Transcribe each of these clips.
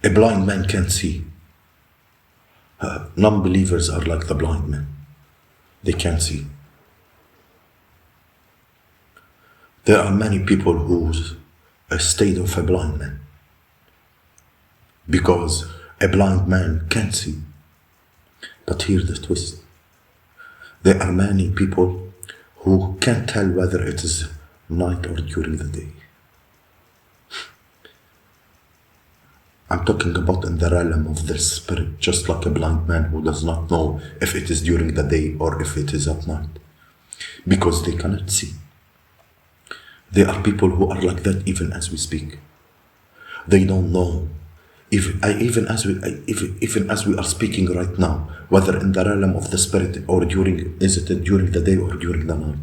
A blind man can't see. Non-believers are like the blind man. They can't see. There are many people whose a state of a blind man, because a blind man can't see. But here's the twist. There are many people who can't tell whether it is night or during the day. I'm talking about in the realm of the spirit, just like a blind man who does not know if it is during the day or if it is at night, because they cannot see. There are people who are like that even as we speak. They don't know, even as we are speaking right now, whether in the realm of the spirit or is it during the day or during the night.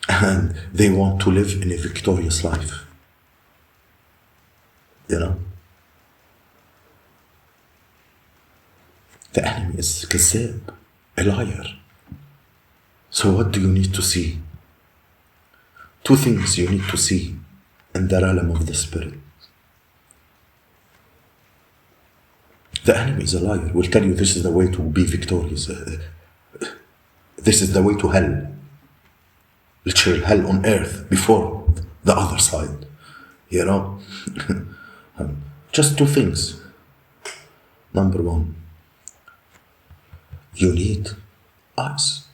And they want to live in a victorious life. You know? The enemy is kazab, a liar. So what do you need to see? Two things you need to see in the realm of the spirit. The enemy is a liar. Will tell you this is the way to be victorious. This is the way to hell. Literal hell on earth before the other side. You know? Just two things. Number one, you need eyes.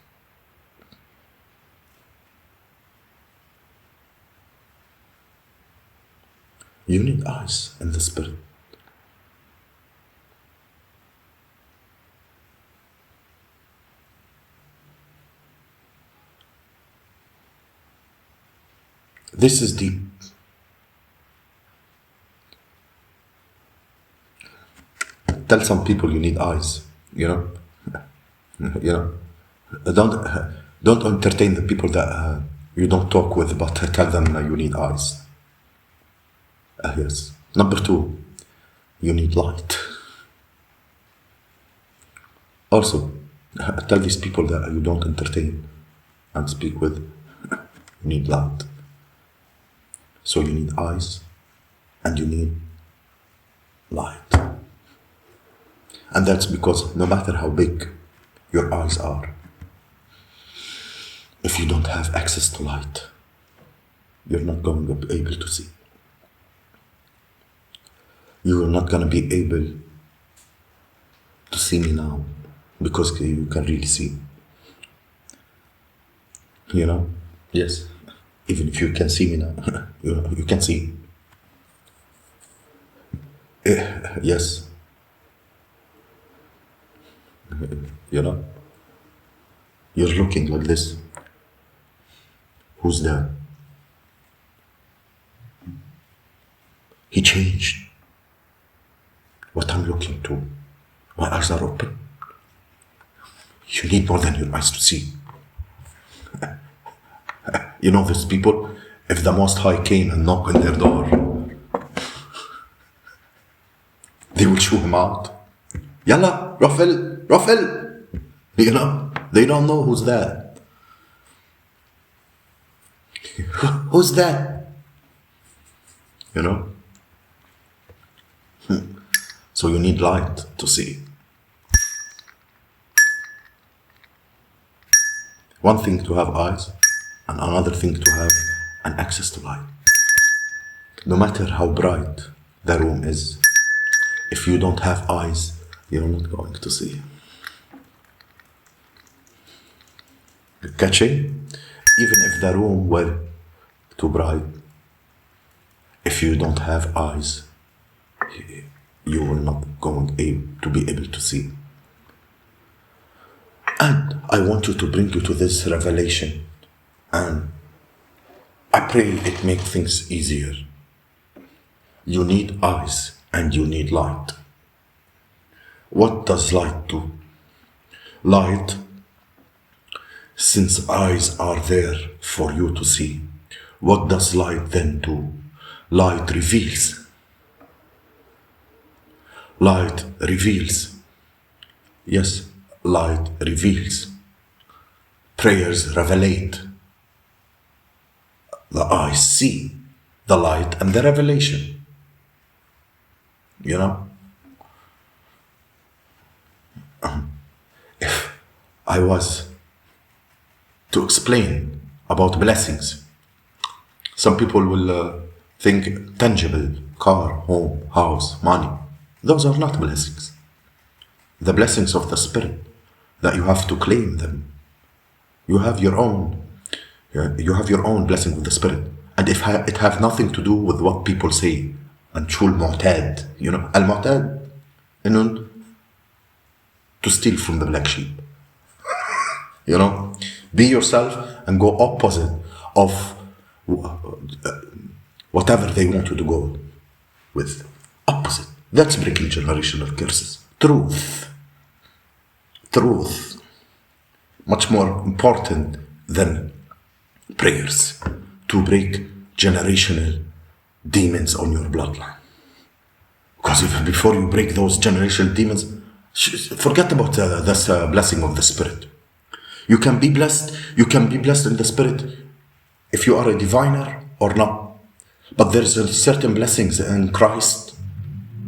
You need eyes in the spirit. This is deep. Tell some people you need eyes, you know. You know, don't entertain the people that you don't talk with, but tell them you need eyes. Yes. Number two, you need light. Also, tell these people that you don't entertain and speak with, you need light. So you need eyes and you need light. And that's because no matter how big your eyes are, if you don't have access to light, you're not going to be able to see. You are not going to be able to see me now because you can really see. You know? Yes. Even if you can see me now, you can see. Yes. You know? You're looking like this. Who's there? He changed. What I'm looking to. My eyes are open. You need more than your eyes to see. You know these people, if the Most High came and knocked on their door, they will shoo him out. Yalla, Rafel. You know, they don't know who's that. Who's that? You know? So you need light to see. One thing to have eyes, and another thing to have an access to light. No matter how bright the room is, if you don't have eyes, you're not going to see. Catching? Even if the room were too bright, if you don't have eyes, you will not going to be able to see. And I want you to bring you to this revelation, and I pray it makes things easier. You need eyes and you need light. What does light do? Light, since eyes are there for you to see, what does light then do? Light reveals. Light reveals. Yes, light reveals. Prayers revelate. The eyes see the light and the revelation. You know, if I was to explain about blessings, some people will think tangible, car, home, house, money. Those are not blessings. The blessings of the Spirit, that you have to claim them. You have your own, you have your own blessing with the Spirit. And if it have nothing to do with what people say, and شو المعتاد, المعتاد, إنه to steal from the black sheep. Be yourself and go opposite of whatever they want you to go with. Opposite. That's breaking generational curses. Truth. Much more important than prayers to break generational demons on your bloodline. Because if before you break those generational demons, forget about this blessing of the Spirit. You can be blessed in the Spirit if you are a diviner or not. But there's a certain blessings in Christ,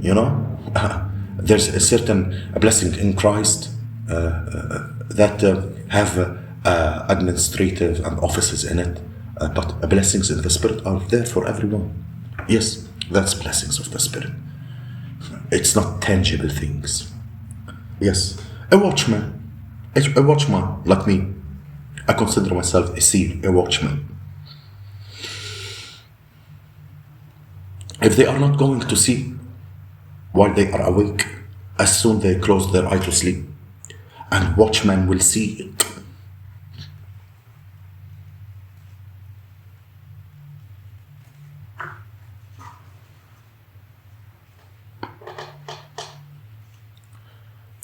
there's a certain blessing in Christ that have administrative and offices in it. But blessings in the Spirit are there for everyone. Yes, that's blessings of the Spirit. It's not tangible things. Yes, a watchman like me. I consider myself a seer, a watchman. If they are not going to see while they are awake, as soon they close their eye to sleep, and watchman will see it.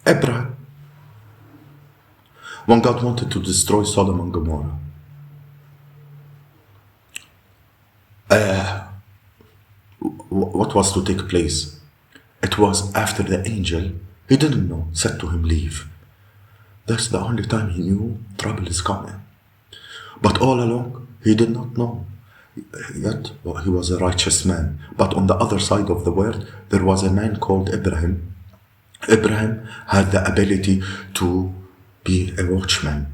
Abraham, when God wanted to destroy Sodom and Gomorrah, what was to take place? It was after the angel, he didn't know, said to him, leave. That's the only time he knew trouble is coming. But all along, he did not know. Yet, he was a righteous man. But on the other side of the world, there was a man called Abraham. Abraham had the ability to be a watchman.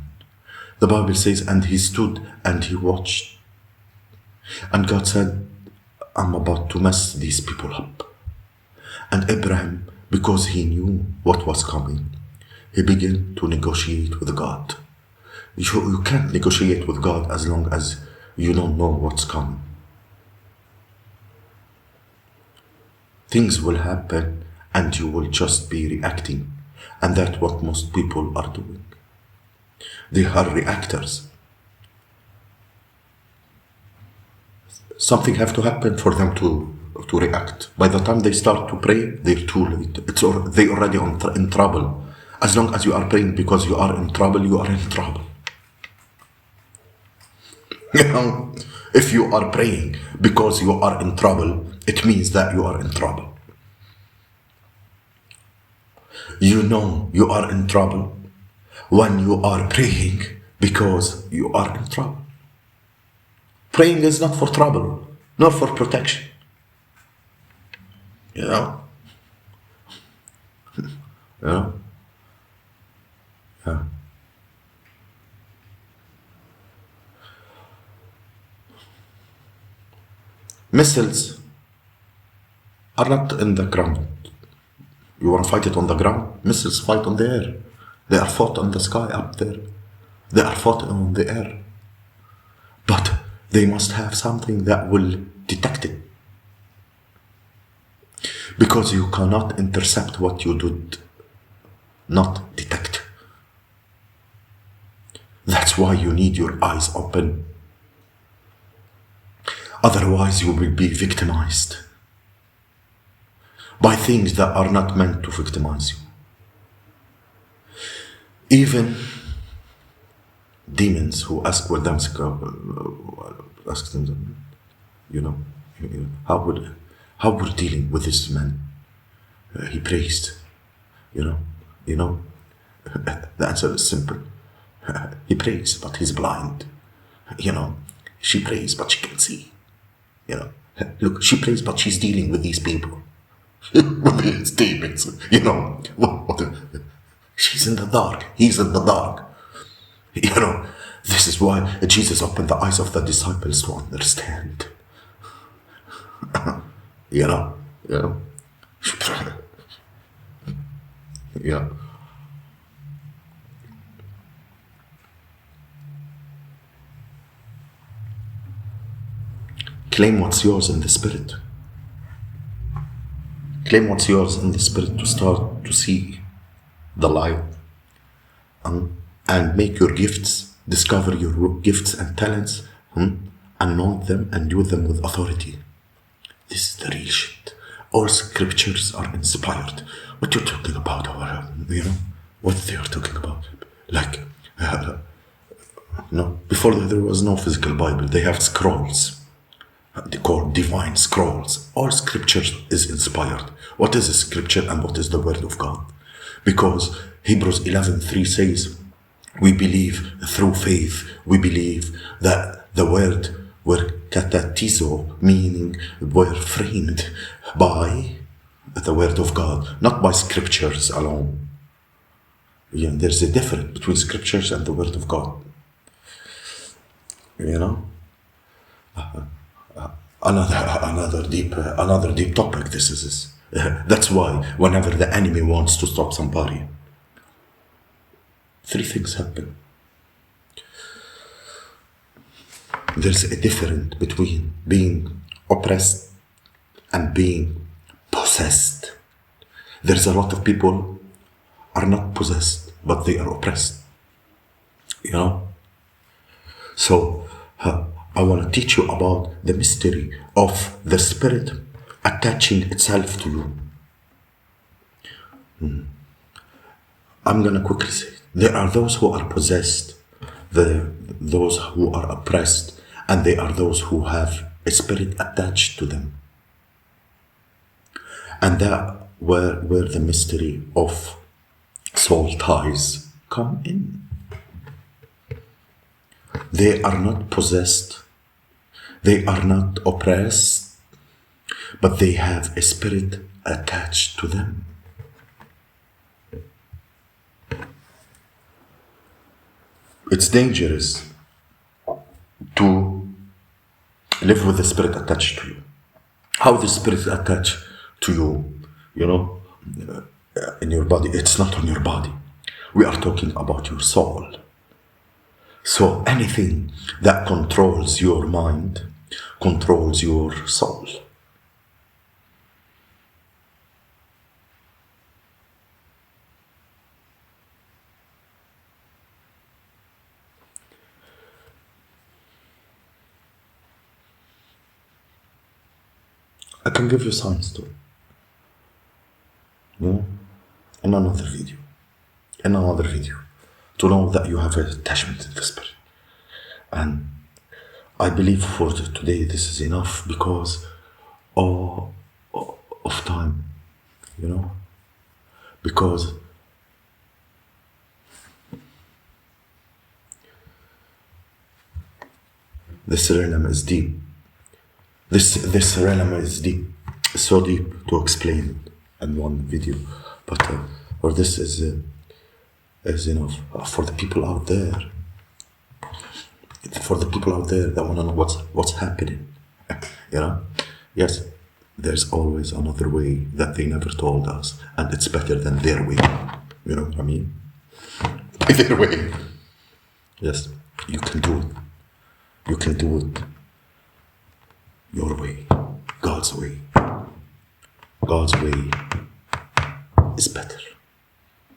The Bible says, and he stood and he watched. And God said, I'm about to mess these people up. And Abraham, because he knew what was coming, he began to negotiate with God. You can't negotiate with God as long as you don't know what's coming. Things will happen and you will just be reacting. And that's what most people are doing. They are reactors. Something have to happen for them to react. By the time they start to pray, they're too late. They're already in trouble. As long as you are praying because you are in trouble, you are in trouble. If you are praying because you are in trouble, it means that you are in trouble. You know you are in trouble when you are praying because you are in trouble. Praying is not for trouble, nor for protection. Yeah. Missiles are not in the ground. You want to fight it on the ground? Missiles fight on the air. They are fought on the sky up there. They are fought on the air. But they must have something that will detect it. Because you cannot intercept what you did not detect. That's why you need your eyes open. Otherwise you will be victimized by things that are not meant to victimize you. Even demons who ask them, how we're dealing with this man. He praised, the answer is simple. He prays, but he's blind. She prays, but she can see. Look, she prays, but she's dealing with these people. with his demons. You know, she's in the dark, he's in the dark. You know, this is why Jesus opened the eyes of the disciples to understand. You know, you know, yeah. Claim what's yours in the spirit. Claim what's yours in the spirit to start to see the light, and make your gifts, discover your gifts and talents, anoint them and use them with authority. This is the real shit. All scriptures are inspired. What you're talking about, you know, what they are talking about. Like, before there was no physical Bible, they have scrolls. They call divine scrolls. All scripture is inspired. What is a scripture and what is the word of God? Because Hebrews 11:3 says, we believe through faith. We believe that the word were katatizo, meaning were framed by the word of God, not by scriptures alone. You know, there's a difference between scriptures and the word of God. You know, another deep topic. This is. That's why whenever the enemy wants to stop somebody, three things happen. There's a difference between being oppressed and being possessed. There's a lot of people are not possessed, but they are oppressed. You know? So, I want to teach you about the mystery of the spirit attaching itself to you. I'm going to quickly say, there are those who are possessed, those who are oppressed, and there are those who have a spirit attached to them. And that where the mystery of soul ties come in. They are not possessed, they are not oppressed, but they have a spirit attached to them. It's dangerous to live with the spirit attached to you. How the spirit is attached to you, you know, in your body, it's not on your body. We are talking about your soul. So anything that controls your mind controls your soul. I can give you signs too. You know, in another video. To know that you have an attachment to the spirit. And I believe for today this is enough because of time, you know, because this realm is deep. This realm is deep, so deep to explain in one video, but for this is enough for the people out there. For the people out there that want to know what's happening, you know. Yes, there's always another way that they never told us, and it's better than their way. You know what I mean? Their way. Yes, you can do it. You can do it your way, God's way. God's way is better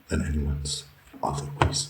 than anyone's other ways.